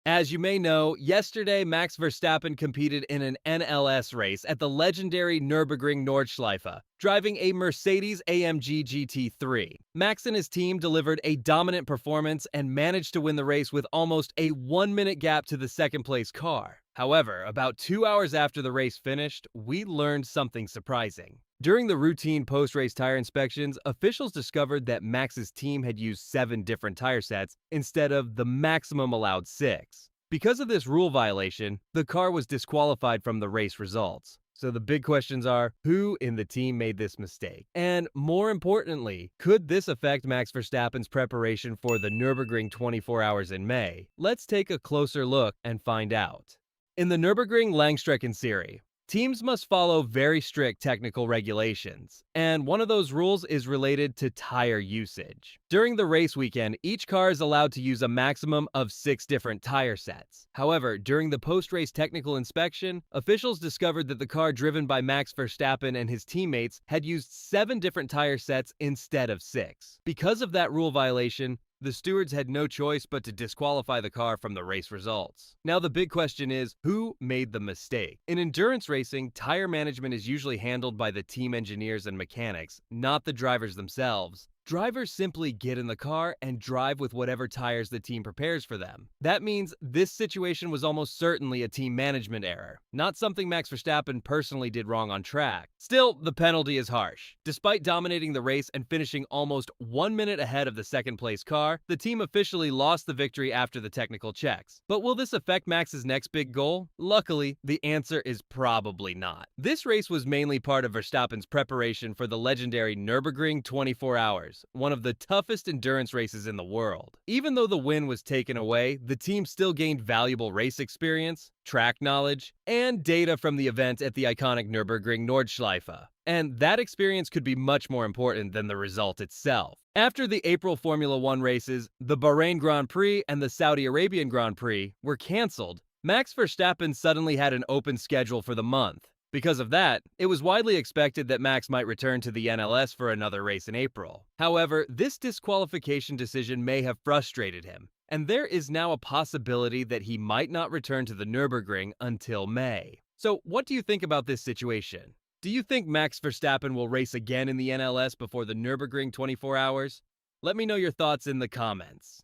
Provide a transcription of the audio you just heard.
As you may know, yesterday Max Verstappen competed in an NLS race at the legendary Nürburgring Nordschleife, driving a Mercedes AMG GT3. Max and his team delivered a dominant performance and managed to win the race with almost a 1-minute gap to the second-place car. However, about 2 hours after the race finished, we learned something surprising. During the routine post-race tire inspections, officials discovered that Max's team had used 7 different tire sets instead of the maximum allowed 6. Because of this rule violation, the car was disqualified from the race results. So the big questions are, who in the team made this mistake? And more importantly, could this affect Max Verstappen's preparation for the Nürburgring 24 hours in May? Let's take a closer look and find out. In the Nürburgring Langstrecken-Serie, teams must follow very strict technical regulations, and one of those rules is related to tire usage. During the race weekend, each car is allowed to use a maximum of 6 different tire sets. However, during the post-race technical inspection, officials discovered that the car driven by Max Verstappen and his teammates had used 7 different tire sets instead of 6. Because of that rule violation, the stewards had no choice but to disqualify the car from the race results. Now the big question is, who made the mistake? In endurance racing, tire management is usually handled by the team engineers and mechanics, not the drivers themselves. Drivers simply get in the car and drive with whatever tires the team prepares for them. That means this situation was almost certainly a team management error, not something Max Verstappen personally did wrong on track. Still, the penalty is harsh. Despite dominating the race and finishing almost 1 minute ahead of the second-place car, the team officially lost the victory after the technical checks. But will this affect Max's next big goal? Luckily, the answer is probably not. This race was mainly part of Verstappen's preparation for the legendary Nürburgring 24 hours. One of the toughest endurance races in the world. Even though the win was taken away, the team still gained valuable race experience, track knowledge, and data from the event at the iconic Nürburgring Nordschleife. And that experience could be much more important than the result itself. After the April Formula One races, the Bahrain Grand Prix and the Saudi Arabian Grand Prix were cancelled. Max Verstappen suddenly had an open schedule for the month. Because of that, it was widely expected that Max might return to the NLS for another race in April. However, this disqualification decision may have frustrated him, and there is now a possibility that he might not return to the Nürburgring until May. So what do you think about this situation? Do you think Max Verstappen will race again in the NLS before the Nürburgring 24 hours? Let me know your thoughts in the comments.